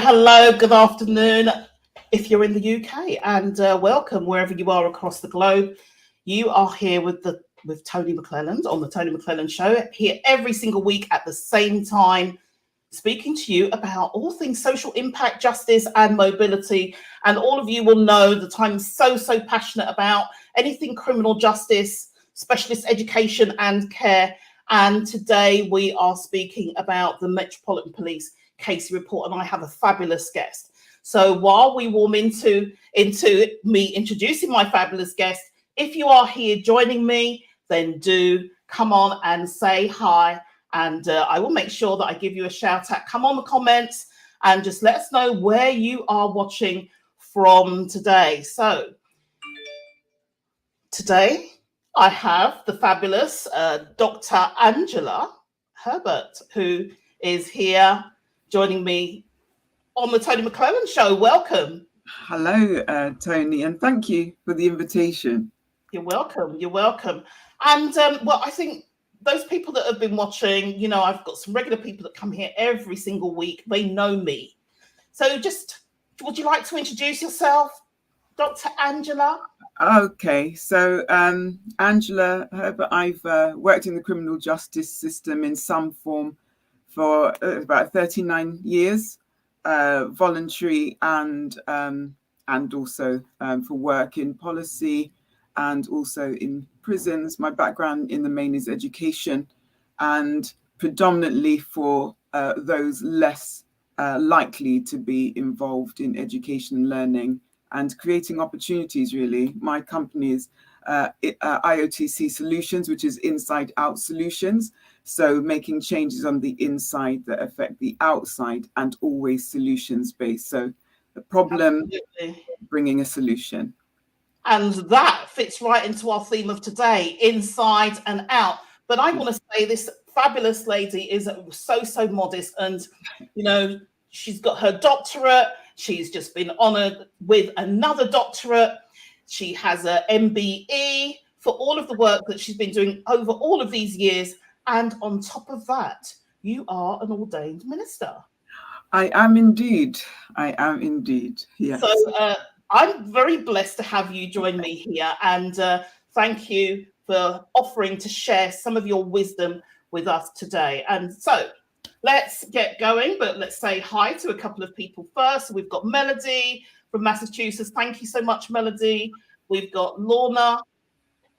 Hello, good afternoon if you're in the UK, and welcome wherever you are across the globe. You are here with Tony McClelland on the Tony McClelland Show, here every single week at the same time, speaking to you about all things social impact, justice and mobility. And all of you will know that I'm so passionate about anything criminal justice, specialist education and care. And today we are speaking about the Metropolitan Police Casey report, and I have a fabulous guest. So while we warm into me introducing my fabulous guest, if you are here joining me, then do come on and say hi, and I will make sure that I give you a shout out. Come on the comments and just let us know where you are watching from today. So today I have the fabulous Dr. Angela Herbert, who is here joining me on the Tony McClelland Show. Welcome. Hello, Tony, and thank you for the invitation. You're welcome. And well, I think those people that have been watching, you know, I've got some regular people that come here every single week. They know me. So just, would you like to introduce yourself, Dr. Angela? Okay, so Angela Herbert, I've worked in the criminal justice system in some form for about 39 years, voluntary and also for work in policy and also in prisons. My background in the main is education, and predominantly for those less likely to be involved in education and learning and creating opportunities, really. My company is IOTC Solutions, which is Inside Out Solutions. So making changes on the inside that affect the outside, and always solutions based. So the problem, absolutely, bringing a solution. And that fits right into our theme of today, inside and out. But I want to say this fabulous lady is so modest, and you know, she's got her doctorate. She's just been honored with another doctorate. She has a MBE for all of the work that she's been doing over all of these years. And on top of that, you are an ordained minister. I am indeed. Yes. So I'm very blessed to have you join me here. And thank you for offering to share some of your wisdom with us today. And so let's get going, but let's say hi to a couple of people first. We've got Melody from Massachusetts. Thank you so much, Melody. We've got Lorna,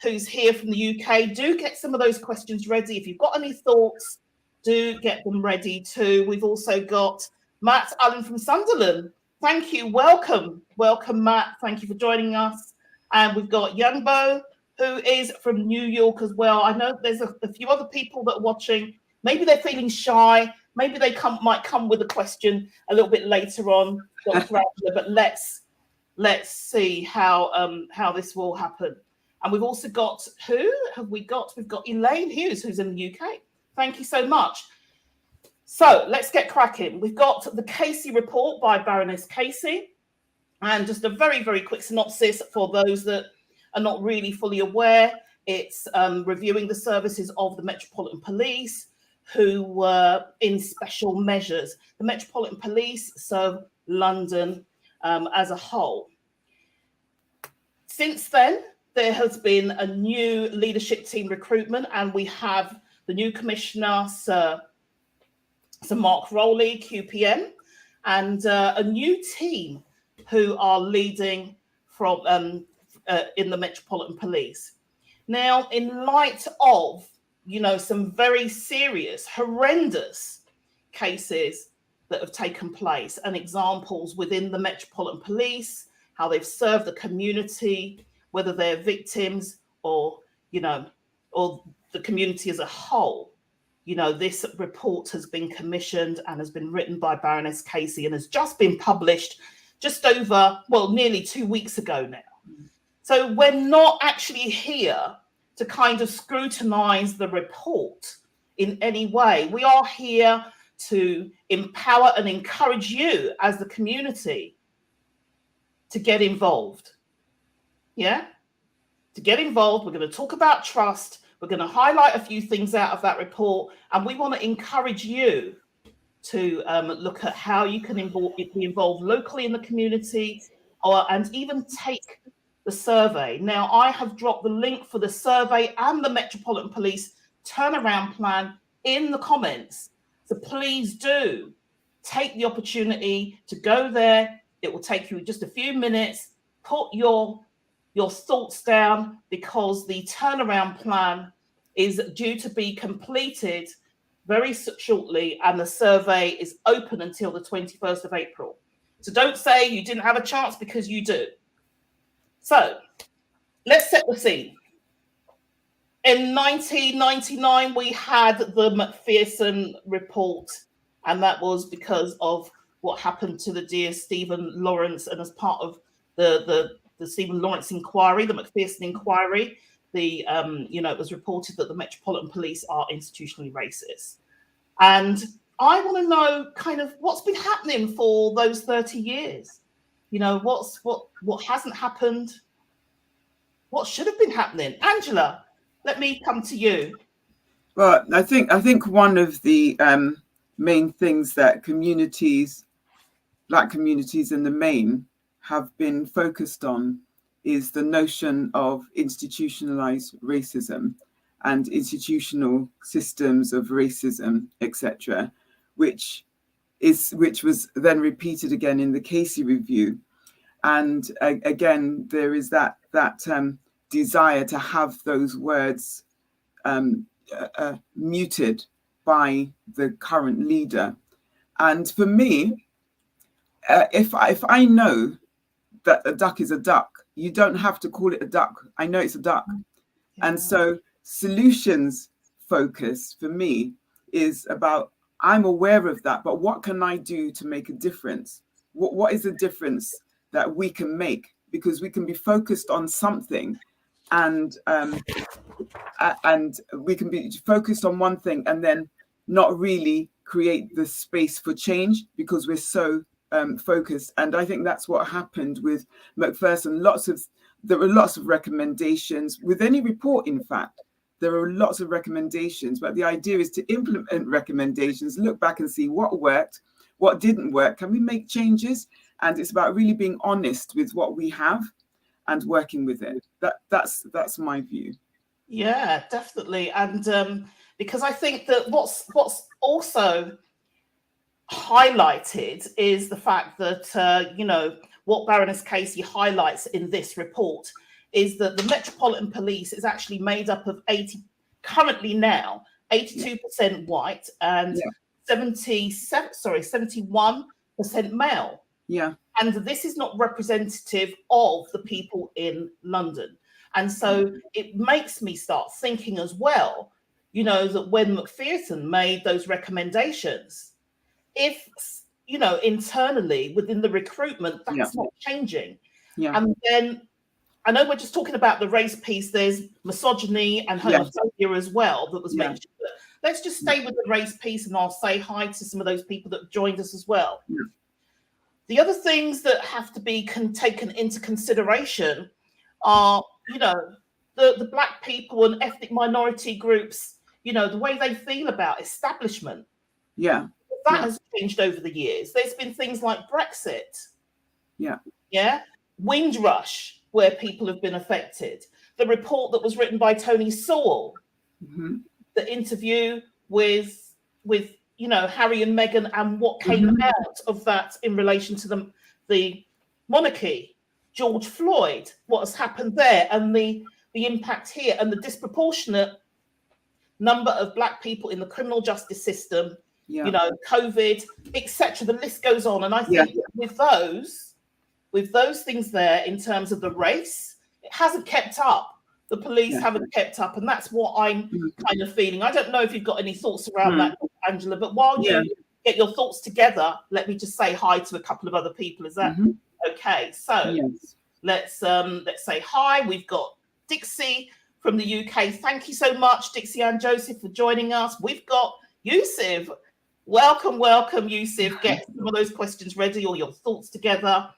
who's here from the UK. Do get some of those questions ready. If you've got any thoughts, do get them ready too. We've also got Matt Allen from Sunderland. Thank you. Welcome, Matt. Thank you for joining us. And we've got Youngbo, who is from New York as well. I know there's a few other people that are watching. Maybe they're feeling shy. Maybe they might come with a question a little bit later on, Dr. Angela. But let's see how this will happen. And we've also got, who have we got? We've got Elaine Hughes, who's in the UK. Thank you so much. So let's get cracking. We've got the Casey report by Baroness Casey. And just a very quick synopsis for those that are not really fully aware. It's reviewing the services of the Metropolitan Police, who were in special measures. The Metropolitan Police serve London as a whole. Since then, there has been a new leadership team recruitment, and we have the new commissioner, Sir Mark Rowley, QPM, and a new team who are leading from in the Metropolitan Police. Now, in light of, some very serious, horrendous cases that have taken place and examples within the Metropolitan Police, how they've served the community, whether they're victims or the community as a whole. This report has been commissioned and has been written by Baroness Casey and has just been published just over, nearly 2 weeks ago now. So we're not actually here to kind of scrutinize the report in any way. We are here to empower and encourage you as the community to get involved. Yeah? To get involved. We're going to talk about trust. We're going to highlight a few things out of that report, and we want to encourage you to look at how you can be involved locally in the community, and even take the survey. Now, I have dropped the link for the survey and the Metropolitan Police turnaround plan in the comments. So please do take the opportunity to go there. It will take you just a few minutes. Put your thoughts down, because the turnaround plan is due to be completed very shortly, and the survey is open until the 21st of April. So don't say you didn't have a chance, because you do. So let's set the scene. In 1999, we had the Macpherson report, and that was because of what happened to the dear Stephen Lawrence, and as part of the Stephen Lawrence inquiry, the Macpherson inquiry, it was reported that the Metropolitan Police are institutionally racist. And I want to know kind of what's been happening for those 30 years. What hasn't happened? What should have been happening? Angela, let me come to you. Well, I think one of the main things that Black communities in the main, have been focused on is the notion of institutionalized racism and institutional systems of racism, etc., which was then repeated again in the Casey review. And again, there is that desire to have those words muted by the current leader. And for me, if I know that a duck is a duck, you don't have to call it a duck. I know it's a duck. Yeah. And so solutions focus for me is about, I'm aware of that, but what can I do to make a difference? What is the difference that we can make? Because we can be focused on something, and we can be focused on one thing and then not really create the space for change, because we're so focused. And I think that's what happened with Macpherson. There were lots of recommendations with any report. In fact, there are lots of recommendations, but the idea is to implement recommendations, look back and see what worked, what didn't work, can we make changes? And it's about really being honest with what we have and working with it. That's my view. Yeah, definitely. And because I think that what's also highlighted is the fact that what Baroness Casey highlights in this report is that the Metropolitan Police is actually made up of 82% white and 71% male. Yeah. And this is not representative of the people in London. And so it makes me start thinking as well, that when Macpherson made those recommendations, if, internally within the recruitment, that's not changing. Yeah. And then I know we're just talking about the race piece. There's misogyny and homophobia as well that was mentioned. But let's just stay with the race piece, and I'll say hi to some of those people that joined us as well. Yeah. The other things that have to be taken into consideration are, the Black people and ethnic minority groups, the way they feel about establishment. Yeah. That has changed over the years. There's been things like Brexit. Yeah. Yeah. Windrush, where people have been affected. The report that was written by Tony Sewell, the interview with Harry and Meghan, and what came out of that in relation to the monarchy George Floyd, what has happened there, and the impact here, and the disproportionate number of Black people in the criminal justice system, you know, COVID, etc. The list goes on. And I think with those things there, in terms of the race, it hasn't kept up. The police haven't kept up, and that's what I'm kind of feeling. I don't know if you've got any thoughts around that, Angela, but while you get your thoughts together, let me just say hi to a couple of other people. Is that okay? So let's say hi. We've got Dixie from the UK. Thank you so much, Dixie and Joseph, for joining us. We've got Yusuf. Welcome, Yusuf. Get some of those questions ready or your thoughts together.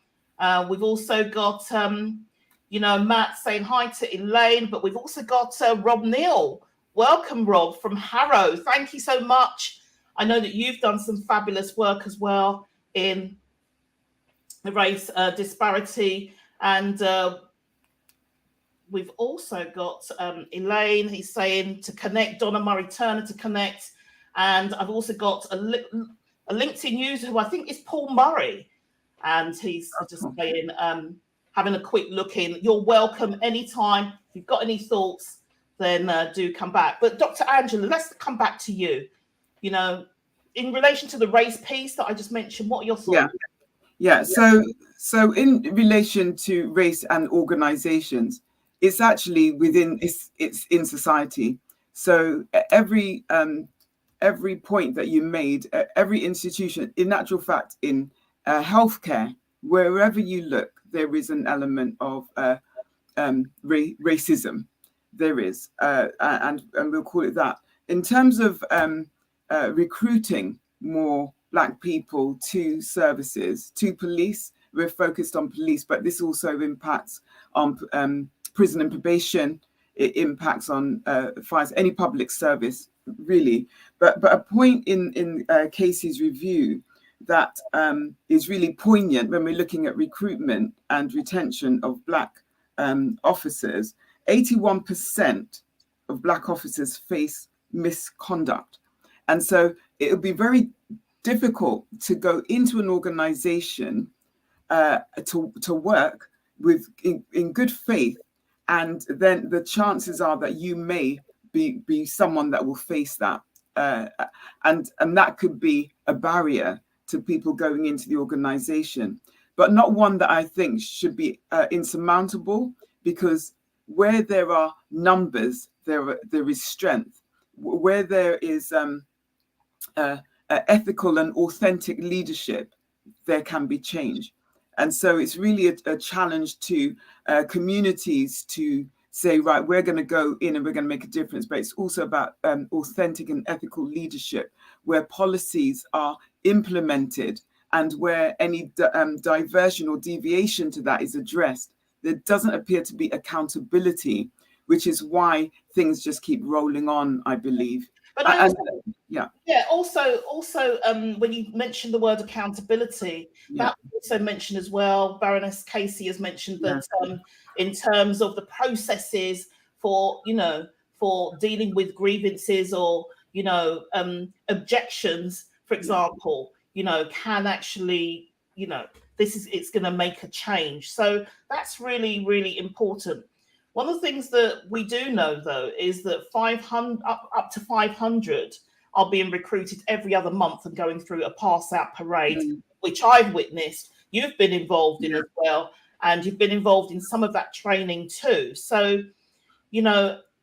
We've also got Matt saying hi to Elaine, but we've also got Rob Neal. Welcome, Rob, from Harrow. Thank you so much. I know that you've done some fabulous work as well in the race disparity. And we've also got Elaine. He's saying to connect, Donna Murray-Turner to connect. And I've also got a LinkedIn user who I think is Paul Murray. And he's just saying, having a quick look in. You're welcome anytime. If you've got any thoughts, then do come back. But Dr. Angela, let's come back to you. You know, in relation to the race piece that I just mentioned, what are your thoughts? So in relation to race and organizations, it's actually within it's in society. So every point that you made, every institution, in actual fact, in healthcare, wherever you look, there is an element of racism. There is, and we'll call it that. In terms of recruiting more Black people to services, to police, we're focused on police, but this also impacts on prison and probation. It impacts on fires, any public service, really. But a point in Casey's review that is really poignant when we're looking at recruitment and retention of Black officers. 81% of Black officers face misconduct. And so it would be very difficult to go into an organization to work with in good faith, and then the chances are that you may be someone that will face that. And that could be a barrier to people going into the organization, but not one that I think should be insurmountable, because where there are numbers, there is strength. Where there is ethical and authentic leadership, there can be change. And so it's really a challenge to communities to say, right, we're going to go in and we're going to make a difference. But it's also about authentic and ethical leadership, where policies are implemented and where any diversion or deviation to that is addressed. There doesn't appear to be accountability, which is why things just keep rolling on, I believe. But also when you mentioned the word accountability, that also mentioned as well, Baroness Casey has mentioned that in terms of the processes for dealing with grievances or objections, for example, can actually it's going to make a change. So that's really, really important. One of the things that we do know, though, is that 500 up to 500 are being recruited every other month and going through a pass-out parade, which I've witnessed. You've been involved in as well, and you've been involved in some of that training too. So,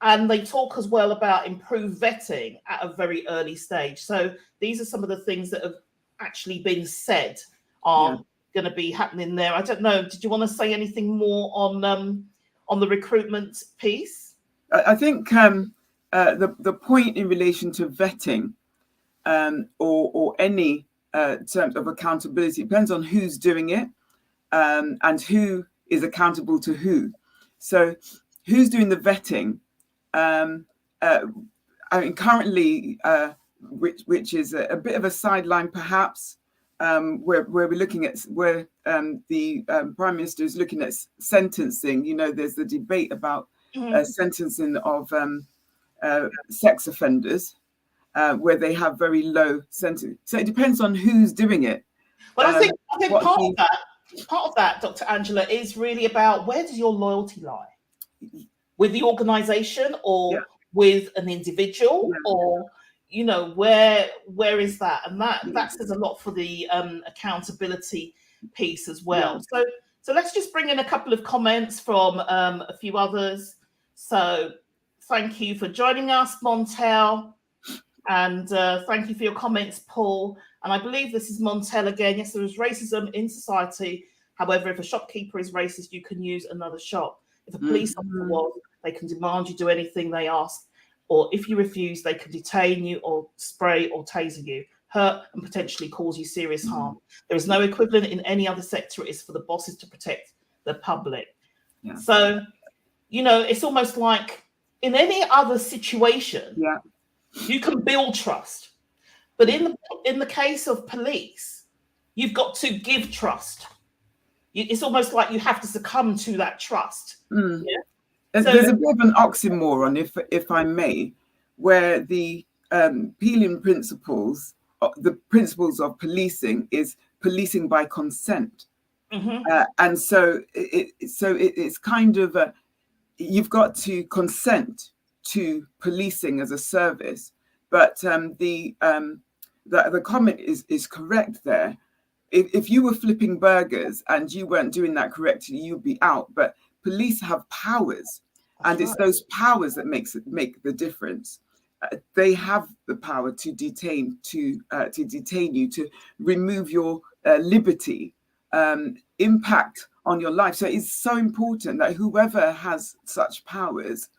and they talk as well about improved vetting at a very early stage. So these are some of the things that have actually been said are going to be happening there. I don't know. Did you want to say anything more on the recruitment piece? I think the point in relation to vetting or any terms of accountability depends on who's doing it and who is accountable to who. So who's doing the vetting? I mean, currently, which is a bit of a sideline perhaps, where we're looking at where the Prime Minister is looking at sentencing. There's the debate about sentencing of sex offenders, where they have very low sentence. So it depends on who's doing it. Well, I think part of that, part of that, Dr. Angela, is really about where does your loyalty lie? With the organization or with an individual, or where is that? And that says a lot for the accountability piece as well. So let's just bring in a couple of comments from a few others. So thank you for joining us, Montel, and thank you for your comments, Paul. And I believe this is Montel again. Yes, there is racism in society. However, if a shopkeeper is racist, you can use another shop. If a police officer was, they can demand you do anything they ask, or if you refuse, they can detain you or spray or taser you, hurt and potentially cause you serious harm. There is no equivalent in any other sector. It is for the bosses to protect the public. So, it's almost like in any other situation, you can build trust. But in the case of police, you've got to give trust. It's almost like you have to succumb to that trust. There's a bit of an oxymoron, if I may, where the Peeling principles, the principles of policing is policing by consent, and so it's kind of you've got to consent to policing as a service. But the comment is correct there. If you were flipping burgers and you weren't doing that correctly, you'd be out. But police have powers, and it's those powers that make the difference. They have the power to detain you, to remove your liberty, impact on your life. So it's so important that whoever has such powers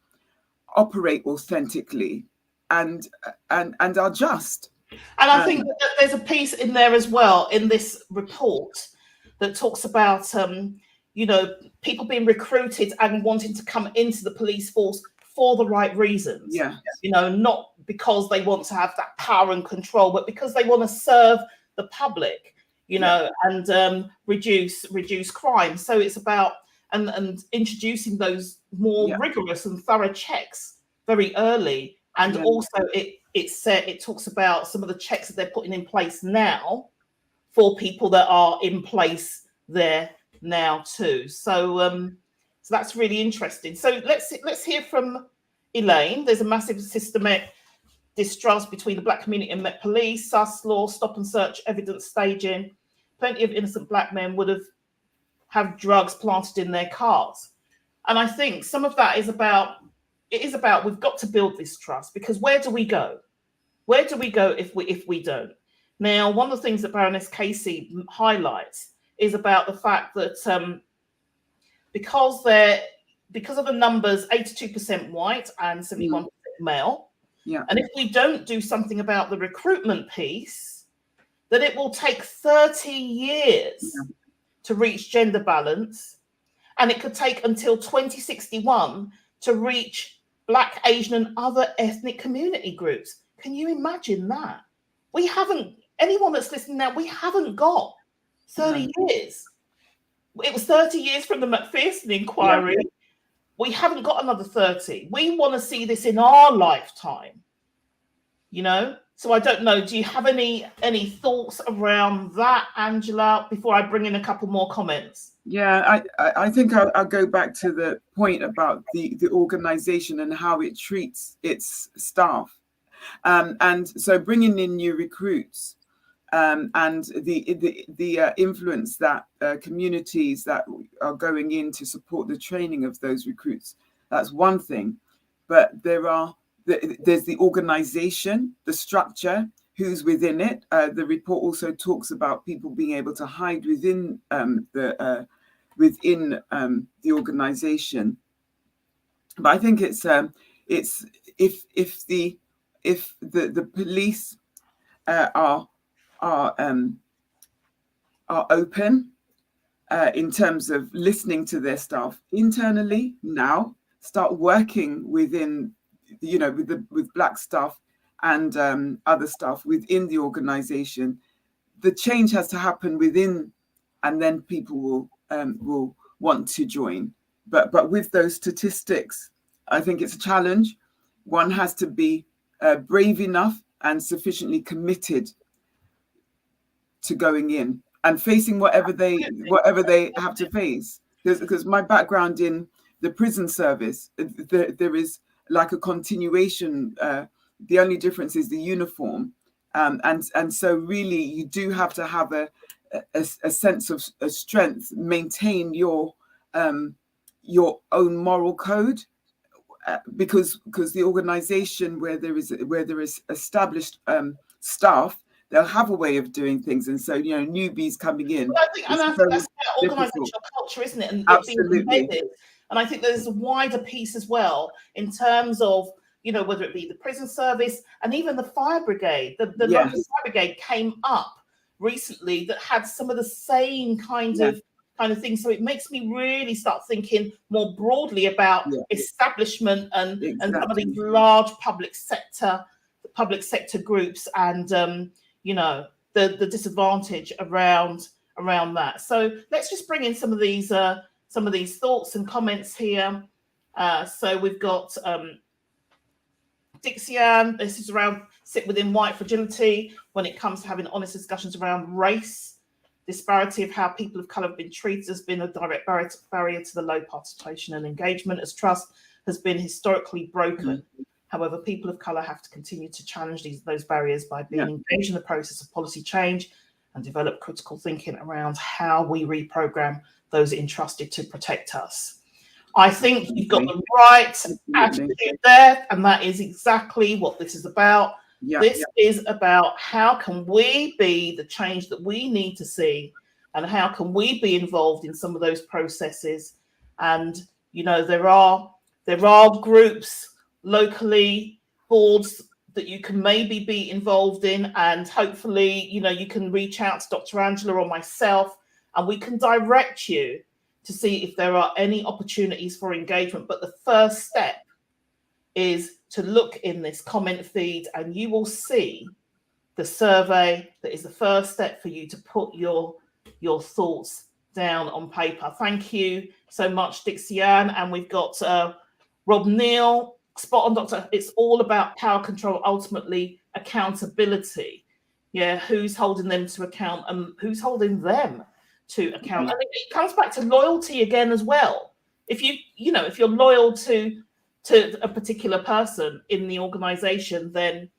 operate authentically and are just. And I think that there's a piece in there as well in this report that talks about people being recruited and wanting to come into the police force for the right reasons. Not because they want to have that power and control, but because they want to serve the public, and reduce crime. So it's about and introducing those more rigorous and thorough checks very early. And also it talks about some of the checks that they're putting in place now for people that are in place there now too. So that's really interesting. So let's hear from Elaine. There's a massive systemic distrust between the Black community and Met Police, sus law, stop and search, evidence staging. Plenty of innocent Black men would have drugs planted in their cars. And I think some of that is about we've got to build this trust, because where do we go? Where do we go if we don't? Now, one of the things that Baroness Casey highlights is about the fact that because of the numbers, 82% white and 71% male, and if we don't do something about the recruitment piece, that it will take 30 years to reach gender balance, and it could take until 2061 to reach Black, Asian, and other ethnic community groups. Can you imagine that? Anyone that's listening now, we haven't got 30 years. It was 30 years from the Macpherson inquiry. We haven't got another 30. We want to see this in our lifetime, So I don't know. Do you have any thoughts around that, Angela, before I bring in a couple more comments? Yeah, I think I'll go back to the point about the organization and how it treats its staff. And so bringing in new recruits and the influence that communities that are going in to support the training of those recruits, that's one thing. But there's the organization, the structure, who's within it. The report also talks about people being able to hide within the organization. But I think it's if the police are open in terms of listening to their staff internally now, start working within, with Black staff and other staff within the organization. The change has to happen within, and then people will want to join. But with those statistics, I think it's a challenge. One has to be brave enough and sufficiently committed to going in and facing whatever they have to face. Because my background in the prison service, there is like a continuation. The only difference is the uniform, and so really you do have to have a sense of strength, maintain your own moral code, because the organization where there is established staff, they'll have a way of doing things, and so newbies coming in. Well, I think that's organizational culture, isn't it? And it being embedded. And I think there's a wider piece as well in terms of whether it be the prison service and even the fire brigade. The local fire brigade came up recently that had some of the same kind of things. So it makes me really start thinking more broadly about establishment and some of these large public sector groups and the disadvantage around that. So let's just bring in some of these thoughts and comments here. So we've got Dixie-Ann. This is around sit within white fragility when it comes to having honest discussions around race. Disparity of how people of colour have been treated has been a direct barrier to the low participation and engagement, as trust has been historically broken. However, people of colour have to continue to challenge those barriers by being engaged in the process of policy change and develop critical thinking around how we reprogram those entrusted to protect us. I think you've got the right attitude there, and that is exactly what this is about. This is about how can we be the change that we need to see, and how can we be involved in some of those processes. And there are groups locally, boards that you can maybe be involved in, and hopefully you can reach out to Dr. Angela or myself, and we can direct you to see if there are any opportunities for engagement. But the first step is to look in this comment feed, and you will see the survey that is the first step for you to put your thoughts down on paper. Thank you so much, Dixie-Ann. And we've got Rob Neal, spot on, Doctor. It's all about power control, ultimately accountability. Yeah, who's holding them to account and who's holding them to account? And it comes back to loyalty again as well. If if you're loyal to a particular person in the organization, then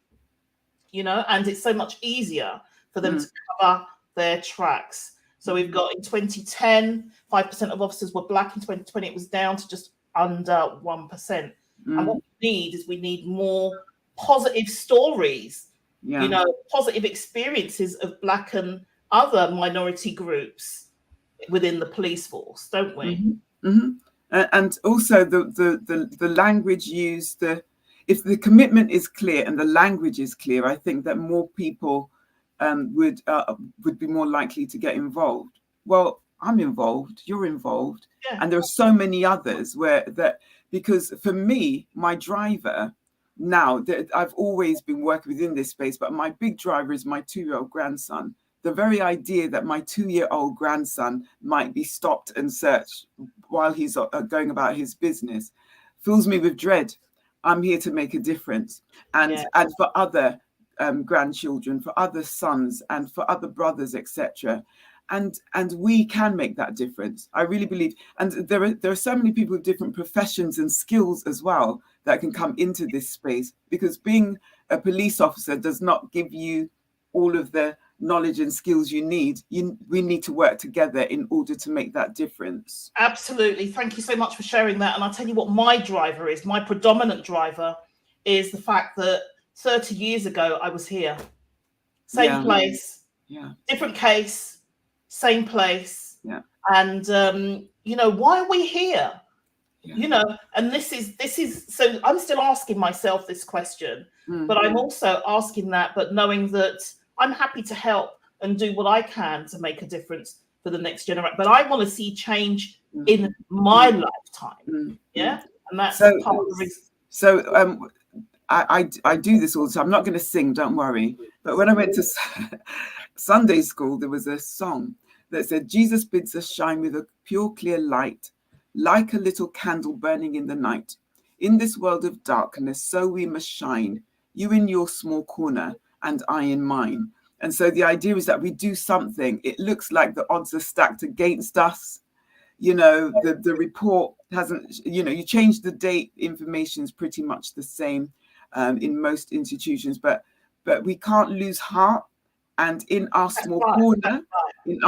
and it's so much easier for them to cover their tracks. So we've got in 2010, 5% of officers were black. In 2020, it was down to just under 1%. And what we need more positive stories, positive experiences of black and other minority groups within the police force, don't we? And also the language used, if the commitment is clear and the language is clear, I think that more people would be more likely to get involved. Well, I'm involved, you're involved, and there are so many others because for me, my driver now, I've always been working within this space, but my big driver is my 2-year-old grandson. The very idea that my 2-year-old grandson might be stopped and searched while he's going about his business fills me with dread. I'm here to make a difference, and for other grandchildren, for other sons, and for other brothers, etc. And we can make that difference. I really believe. And there are so many people with different professions and skills as well that can come into this space, because being a police officer does not give you all of the knowledge and skills you need. We need to work together in order to make that difference. Absolutely. Thank you so much for sharing that. And I'll tell you what my driver is. My predominant driver is the fact that 30 years ago, I was here. Same place, different case, same place. And, why are we here? And this is, so I'm still asking myself this question, but I'm also asking that, but knowing that I'm happy to help and do what I can to make a difference for the next generation. But I want to see change in my lifetime. And that's part of the reason. So I do this all the time. I'm not going to sing, don't worry. But when I went to Sunday school, there was a song that said, Jesus bids us shine with a pure, clear light, like a little candle burning in the night. In this world of darkness, so we must shine, you in your small corner and I in mine. And so the idea is that we do something. It looks like the odds are stacked against us. The report hasn't, you change the date, information is pretty much the same in most institutions, but we can't lose heart. And in our small corner, we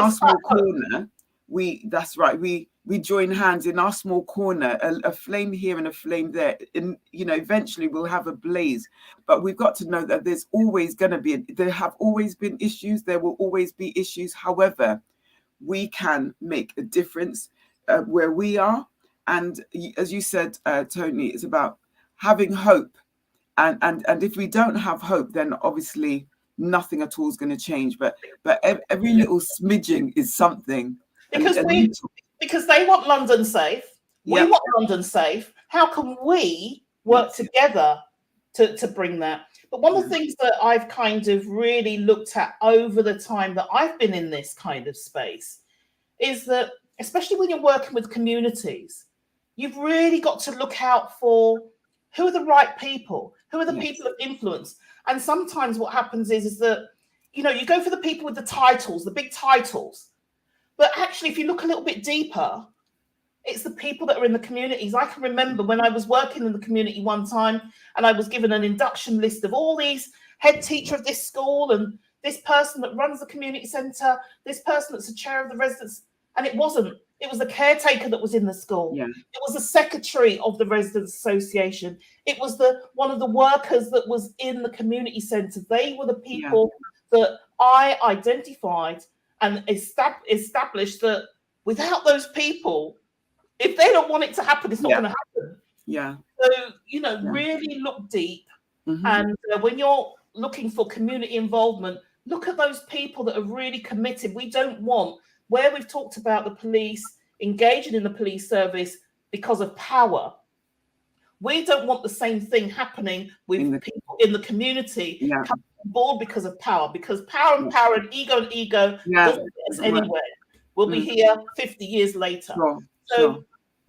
join hands in our small corner, a flame here and a flame there. And, eventually we'll have a blaze. But we've got to know that there's always going to be, there have always been issues. There will always be issues. However, we can make a difference where we are. And as you said, Tony, it's about having hope. And if we don't have hope, then obviously nothing at all is going to change. But every little smidgen is something. Because they want London safe. We want London safe. How can we work together to bring that? But one of the things that I've kind of really looked at over the time that I've been in this kind of space is that, especially when you're working with communities, you've really got to look out for who are the right people, who are the people of influence. And sometimes what happens is that, you go for the people with the titles, the big titles. But actually, if you look a little bit deeper, it's the people that are in the communities. I can remember when I was working in the community one time and I was given an induction list of all these head teacher of this school and this person that runs the community centre, this person that's the chair of the residents. And it wasn't. It was the caretaker that was in the school. Yeah. It was the secretary of the Residents Association. It was one of the workers that was in the community centre. They were the people that I identified and established that without those people, if they don't want it to happen, it's not going to happen. Yeah. So, really look deep. Mm-hmm. And when you're looking for community involvement, look at those people that are really committed. We don't want, where we've talked about the police engaging in the police service because of power, we don't want the same thing happening with people in the community coming on board because of power, because power and ego doesn't get us anywhere. We'll be here 50 years later. Sorry,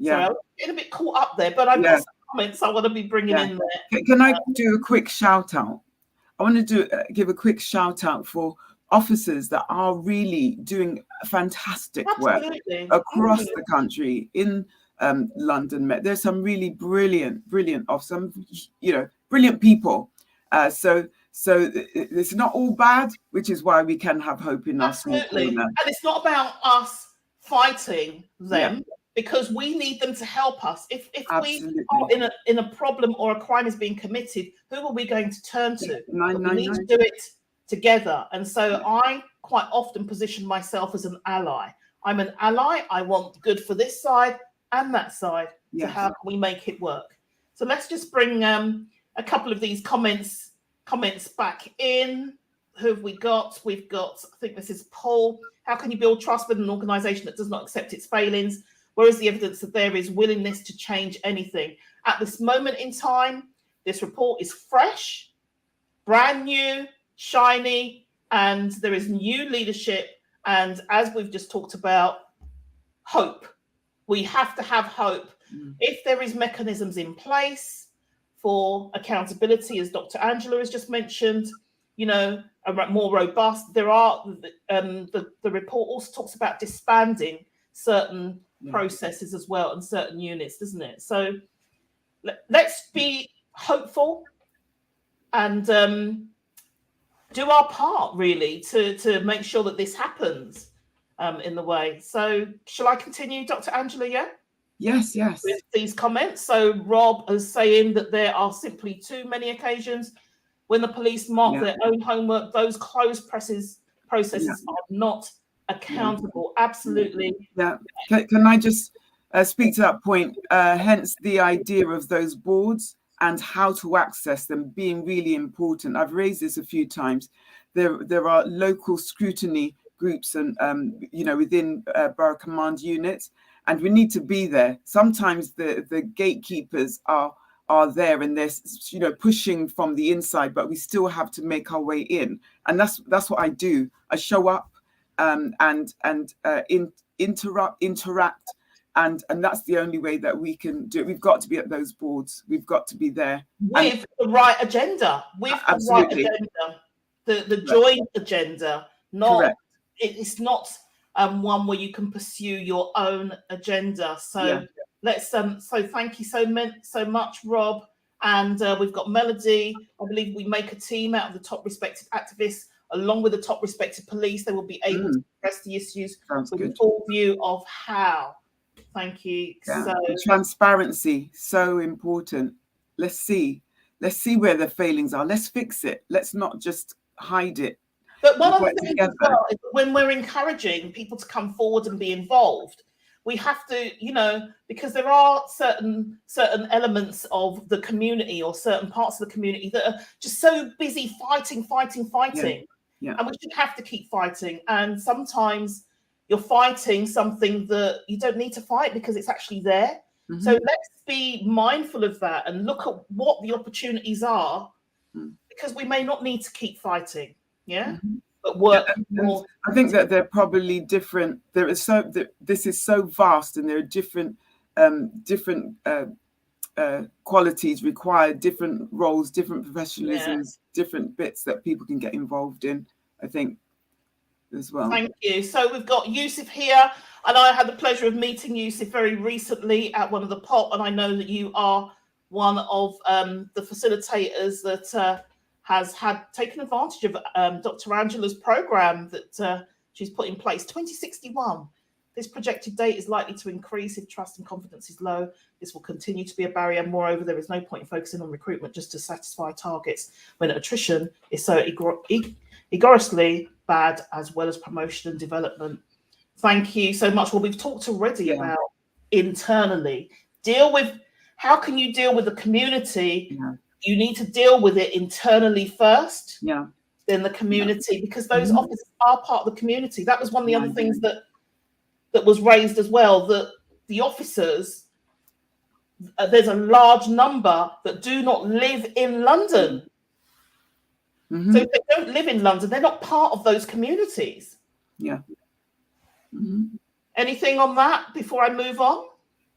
I'm getting a bit caught up there, but I've got some comments I want to be bringing in there. Can I do a quick shout out? I want to give a quick shout out for officers that are really doing fantastic work across the country in London Met. There's some really brilliant officers, brilliant people. So it's not all bad, which is why we can have hope in us. Absolutely. And it's not about us fighting them because we need them to help us. If we are in a problem or a crime is being committed, who are we going to turn to? We need to do it together. And so I quite often position myself as an ally. I'm an ally. I want good for this side and that side. So how can we make it work? So let's just bring a couple of these comments back in. Who have we got? We've got, I think this is Paul. How can you build trust with an organisation that does not accept its failings? Where is the evidence that there is willingness to change anything? At this moment in time, this report is fresh, brand new, shiny, and there is new leadership. And as we've just talked about, hope. We have to have hope. If there is mechanisms in place for accountability, as Dr. Angela has just mentioned, more robust. There are the report also talks about disbanding certain processes as well and certain units, doesn't it? So let's be hopeful and do our part really to make sure that this happens in the way. So shall I continue, Dr. Angela? Yes. With these comments. So Rob is saying that there are simply too many occasions when the police mark their own homework. Those closed processes are not accountable. Absolutely. Yeah. Can I just speak to that point? Hence the idea of those boards and how to access them being really important. I've raised this a few times. There are local scrutiny groups and within borough command units, and we need to be there. Sometimes the gatekeepers are there and they're pushing from the inside, but we still have to make our way in. And that's what I do. I show up and interact. And that's the only way that we can do it. We've got to be at those boards. We've got to be there. With the right agenda. Absolutely. The right agenda. the joint agenda, not Correct. it's not one where you can pursue your own agenda. So let's so thank you so much, Rob. And we've got Melody. I believe we make a team out of the top respected activists, along with the top respected police. They will be able to address the issues with a full view of how. Thank you. Yeah. So Transparency, so important. Let's see where the failings are. Let's fix it. Let's not just hide it. But one of the things as well is that when we're encouraging people to come forward and be involved, we have to, because there are certain elements of the community or certain parts of the community that are just so busy fighting. Yeah. And we should have to keep fighting. And sometimes you're fighting something that you don't need to fight because it's actually there. So let's be mindful of that and look at what the opportunities are, because we may not need to keep fighting. But work more. I think that they're probably different. This is so vast, and there are different qualities required, different roles, different professionalisms, different bits that people can get involved in, I think, as well. Thank you. So we've got Yusuf here, and I had the pleasure of meeting Yusuf very recently at one of the POP, and I know that you are one of the facilitators that has taken advantage of Dr. Angela's program that she's put in place. 2061. This projected date is likely to increase if trust and confidence is low. This will continue to be a barrier. Moreover, there is no point in focusing on recruitment just to satisfy targets when attrition is so egregiously bad, as well as promotion and development. Thank you so much. Well, we've talked already about internally. How can you deal with the community? You need to deal with it internally first, then the community, because those officers are part of the community. That was one of the other things that was raised as well, that the officers, there's a large number that do not live in London. So if they don't live in London, they're not part of those communities. Anything on that before I move on?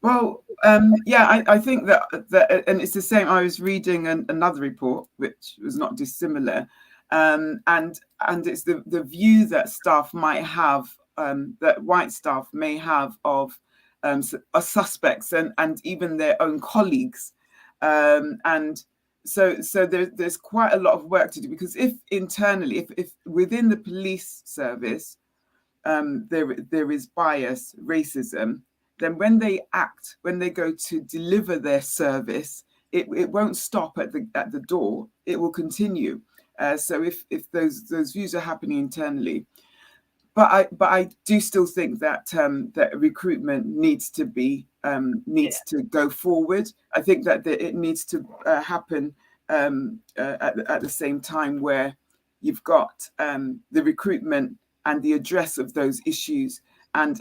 Well, I think that, and it's the same. I was reading another report, which was not dissimilar, and it's the view that staff might have, that white staff may have of suspects and even their own colleagues, and so there's quite a lot of work to do, because if internally, if within the police service, there is bias, racism, then when they go to deliver their service, it won't stop at the door. It will continue. So if those views are happening internally, but I do still think that that recruitment needs to go forward. I think that it needs to happen at the same time, where you've got the recruitment and the address of those issues, and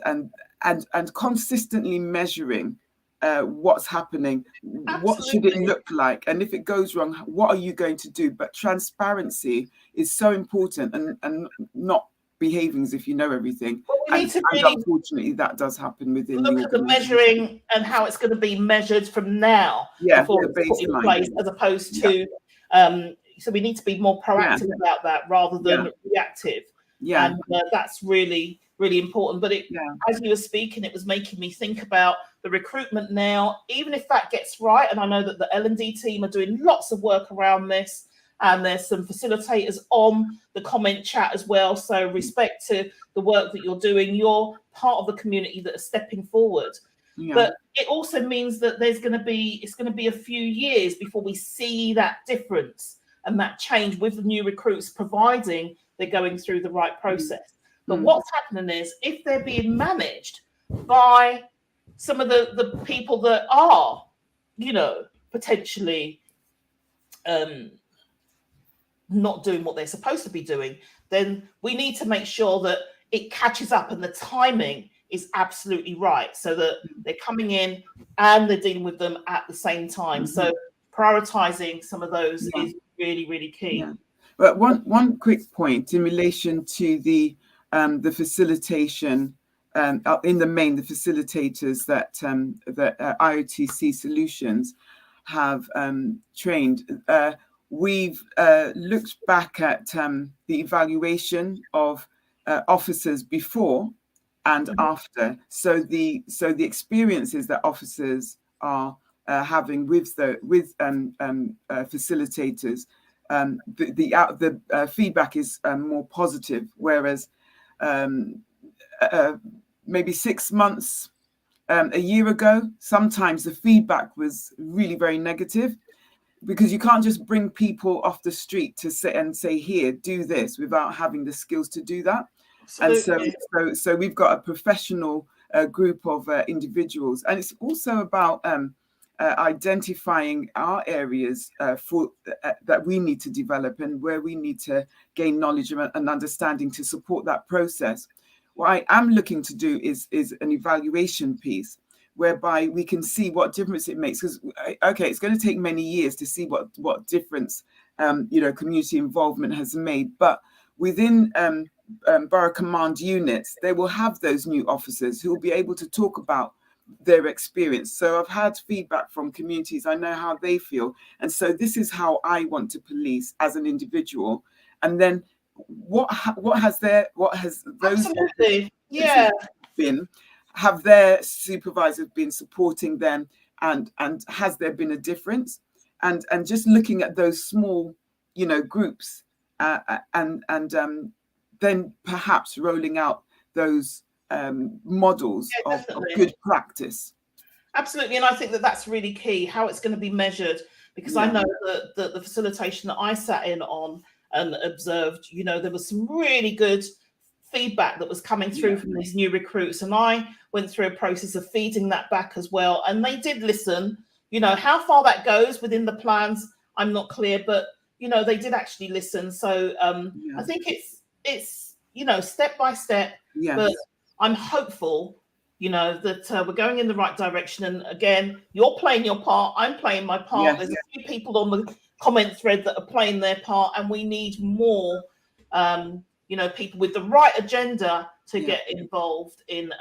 consistently measuring what's happening. Absolutely. What should it look like? And if it goes wrong, what are you going to do? But transparency is so important, and not behaving as if you know everything. Well, and unfortunately, that does happen within look at the measuring and how it's going to be measured from now before it's put in place, as opposed to so we need to be more proactive about that rather than reactive. And that's really important. But as you were speaking, it was making me think about the recruitment now. Even if that gets right, and I know that the L&D team are doing lots of work around this, and there's some facilitators on the comment chat as well. So respect to the work that you're doing. You're part of the community that are stepping forward. But it also means that it's going to be a few years before we see that difference and that change with the new recruits, providing they're going through the right process. But what's happening is, if they're being managed by some of the people that are, potentially not doing what they're supposed to be doing, then we need to make sure that it catches up and the timing is absolutely right, so that they're coming in and they're dealing with them at the same time. So prioritizing some of those is really, really key. But one quick point in relation to the facilitation, in the main, the facilitators that IOTC Solutions have trained. we've looked back at the evaluation of officers before and after. So the experiences that officers are having with facilitators, the feedback is more positive, whereas maybe 6 months, a year ago, sometimes the feedback was really very negative, because you can't just bring people off the street to sit and say, here, do this, without having the skills to do that. Absolutely. And so we've got a professional group of individuals, and it's also about identifying our areas that we need to develop, and where we need to gain knowledge and understanding to support that process. What I am looking to do is an evaluation piece, whereby we can see what difference it makes. Because, okay, it's going to take many years to see what difference community involvement has made. But within borough command units, they will have those new officers who will be able to talk about their experience. So I've had feedback from communities. I know how they feel, and so this is how I want to police as an individual. And then what has those been? Have their supervisors been supporting them, and has there been a difference? And just looking at those small, groups, and then perhaps rolling out those models of good practice. Absolutely, and I think that's really key, how it's going to be measured, because I know that the facilitation that I sat in on and observed, there was some really good feedback that was coming through from these new recruits, and I went through a process of feeding that back as well, and they did listen. How far that goes within the plans, I'm not clear, but they did actually listen. So I think it's step by step, but I'm hopeful that we're going in the right direction. And again, you're playing your part, I'm playing my part. There's a few people on the comment thread that are playing their part, and we need more people with the right agenda to get involved in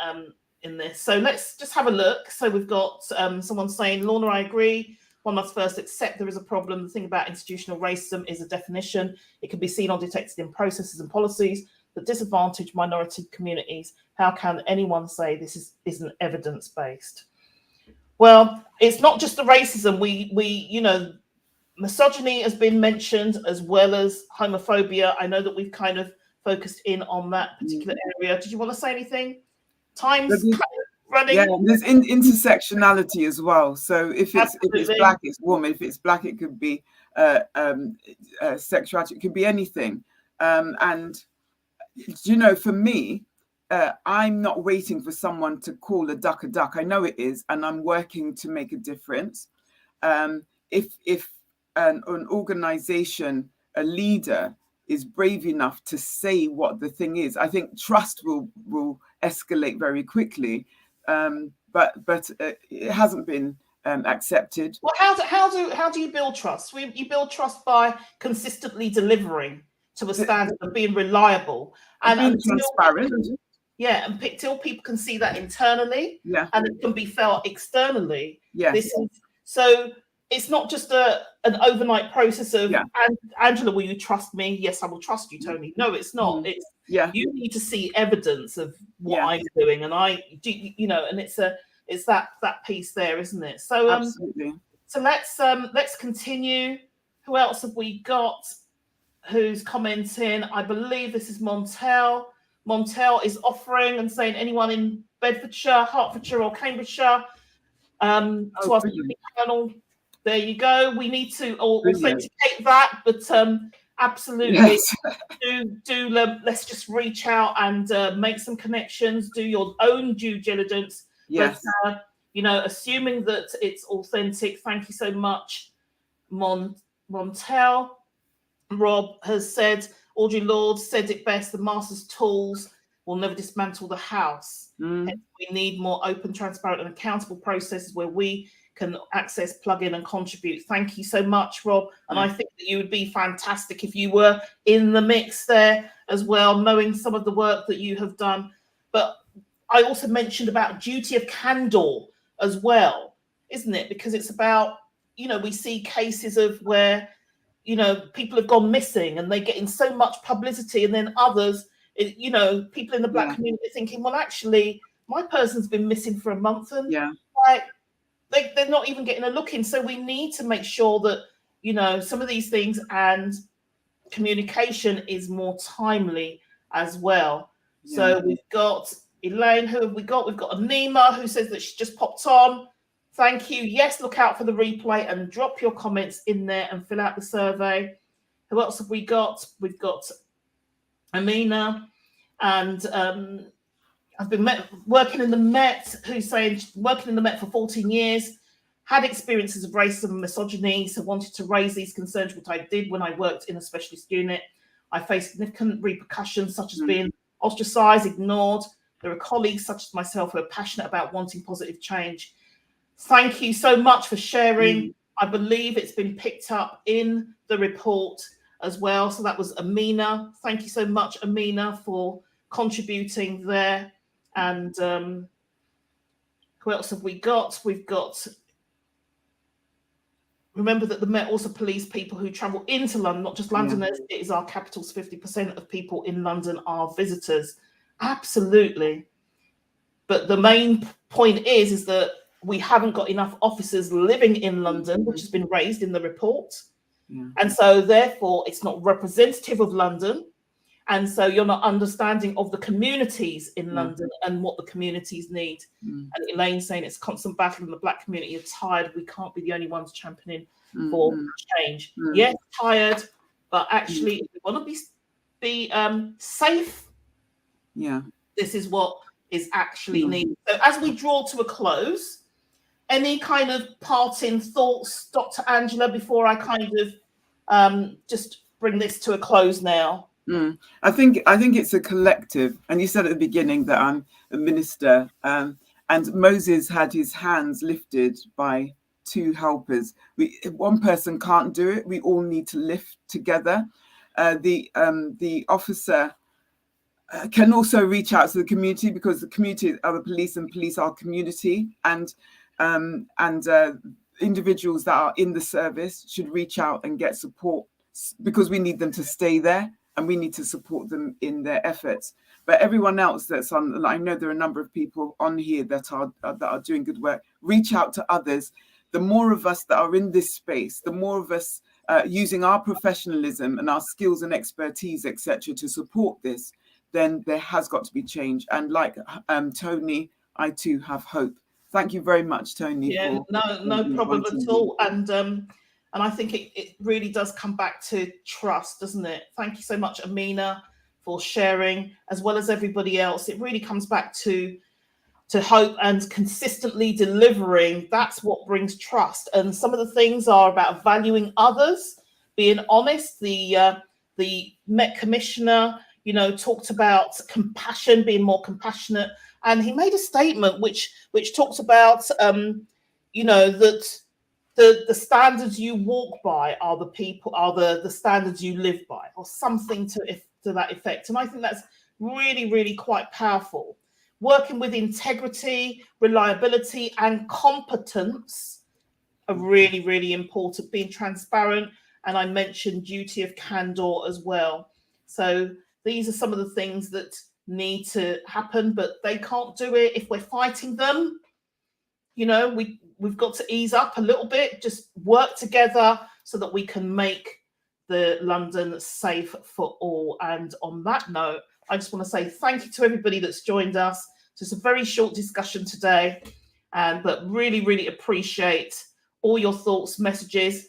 this. So let's just have a look. So we've got someone saying, Lorna, I agree. One must first accept there is a problem. The thing about institutional racism is a definition. It can be seen or detected in processes and policies that disadvantage minority communities. How can anyone say this isn't evidence-based? Well, it's not just the racism. We misogyny has been mentioned, as well as homophobia. I know that we've kind of focused in on that particular area. Did you want to say anything? Time's running. Yeah, there's intersectionality as well. So if it's black, it's woman. If it's black, it could be sexuality. It could be anything. And for me, I'm not waiting for someone to call a duck a duck. I know it is, and I'm working to make a difference. If an organization, a leader, is brave enough to say what the thing is, I think trust will escalate very quickly. But it hasn't been accepted. Well, how do you build trust? You build trust by consistently delivering to a standard and being reliable and being transparent. Until people can see that internally, and it can be felt externally. Yes. So it's not just an overnight process of, Angela, will you trust me? Yes, I will trust you, Tony. No, it's not. It's you need to see evidence of what I'm doing, and I do, and it's that piece there, isn't it? So absolutely. So let's continue. Who else have we got? Who's commenting? I believe this is Montel. Montel is offering and saying, anyone in Bedfordshire, Hertfordshire, or Cambridgeshire, to our panel. There you go. We need to authenticate that, but absolutely, let's just reach out and make some connections. Do your own due diligence. Yes. But, assuming that it's authentic. Thank you so much, Montel. Rob has said, Audrey Lord said it best, the master's tools will never dismantle the house. We need more open, transparent, and accountable processes where we can access, plug in, and contribute. Thank you so much, Rob. And I think that you would be fantastic if you were in the mix there as well, knowing some of the work that you have done. But I also mentioned about duty of candor as well, isn't it? Because it's about, we see cases of where you know, people have gone missing and they're getting so much publicity, and then others, you know, people in the Black community thinking, well, actually, my person's been missing for a month, and like they're not even getting a look in. So we need to make sure that, you know, some of these things and communication is more timely as well. So we've got Elaine, who have we got? We've got Anima, who says that she just popped on. Thank you. Yes, look out for the replay and drop your comments in there and fill out the survey. Who else have we got? We've got Amina, and I've been working in the Met, who's saying working in the Met for 14 years, had experiences of racism and misogyny, so wanted to raise these concerns, which I did when I worked in a specialist unit. I faced significant repercussions, such as being ostracized, ignored. There are colleagues such as myself who are passionate about wanting positive change. Thank you so much for sharing. I believe it's been picked up in the report as well. So that was Amina. Thank you so much, Amina, for contributing there. And who else have we got? We've got, remember that the Met also police people who travel into London, not just Londoners. It is our capital's 50% of people in London are visitors. Absolutely. But the main point is that we haven't got enough officers living in London, which has been raised in the report. And so therefore it's not representative of London. And so you're not understanding of the communities in London and what the communities need. And Elaine's saying it's a constant battle and the Black community are tired. We can't be the only ones championing for change. Yes, tired, but actually if we want to be safe, this is what is actually needed. So as we draw to a close, any kind of parting thoughts, Dr. Angela, before I kind of just bring this to a close now? I think it's a collective, and you said at the beginning that I'm a minister, and Moses had his hands lifted by two helpers. One person can't do it. We all need to lift together. The officer can also reach out to the community, because the community are the police and police are community, and individuals that are in the service should reach out and get support, because we need them to stay there and we need to support them in their efforts. But everyone else that's on, I know there are a number of people on here that are doing good work. Reach out to others. The more of us that are in this space, the more of us using our professionalism and our skills and expertise, etc., to support this, then there has got to be change. And like Tony, I too have hope. Thank you very much, Tony. Yeah, no problem at all. And I think it really does come back to trust, doesn't it? Thank you so much, Amina, for sharing, as well as everybody else. It really comes back to hope and consistently delivering. That's what brings trust. And some of the things are about valuing others, being honest. The Met Commissioner, you know, talked about compassion, being more compassionate. And he made a statement which talks about, you know, that the standards you walk by are the standards you live by, or something to that effect. And I think that's really, really quite powerful. Working with integrity, reliability, and competence are really, really important. Being transparent, and I mentioned duty of candor as well. So these are some of the things that need to happen, but they can't do it if we're fighting them. You know, we've got to ease up a little bit, just work together so that we can make the London safe for all. And on that note, I just want to say thank you to everybody that's joined us. Just a very short discussion today, but really, really appreciate all your thoughts, messages.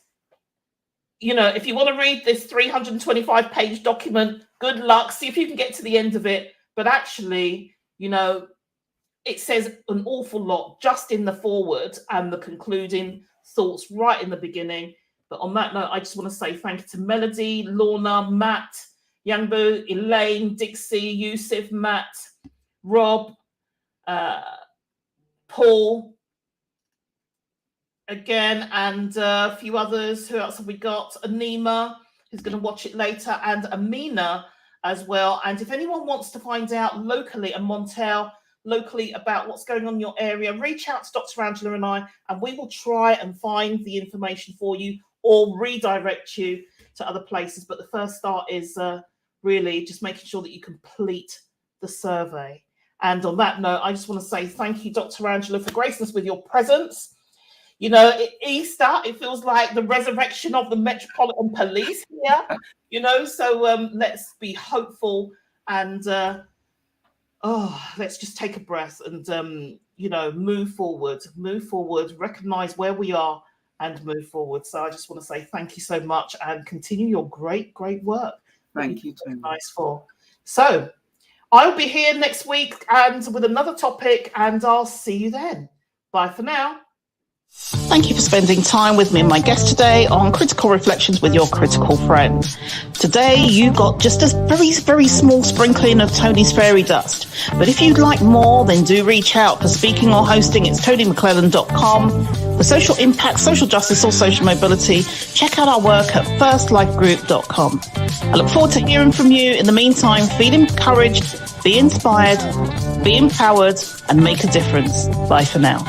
You know, if you want to read this 325-page document, good luck. See if you can get to the end of it. But actually, you know, it says an awful lot just in the foreword and the concluding thoughts right in the beginning. But on that note, I just want to say thank you to Melody, Lorna, Matt, Youngbo, Elaine, Dixie, Yusuf, Matt, Rob, Paul, again, and a few others. Who else have we got? Anima, who's going to watch it later, and Amina as well. And if anyone wants to find out locally, and Montel, locally, about what's going on in your area, reach out to Dr. Angela and I, and we will try and find the information for you or redirect you to other places. But the first start is really just making sure that you complete the survey. And on that note, I just want to say thank you, Dr. Angela, for gracing us with your presence. You know, Easter, it feels like the resurrection of the Metropolitan Police here, you know, so let's be hopeful and let's just take a breath and, you know, move forward, recognize where we are and move forward. So I just want to say thank you so much and continue your great work. Thank you, Tony. Nice for. So I'll be here next week and with another topic, and I'll see you then. Bye for now. Thank you for spending time with me and my guest today on Critical Reflections with Your Critical Friend. Today, you got just a very small sprinkling of Tony's fairy dust. But if you'd like more, then do reach out for speaking or hosting. It's TonyMcClellan.com. For social impact, social justice, or social mobility, check out our work at firstlifegroup.com. I look forward to hearing from you. In the meantime, feel encouraged, be inspired, be empowered, and make a difference. Bye for now.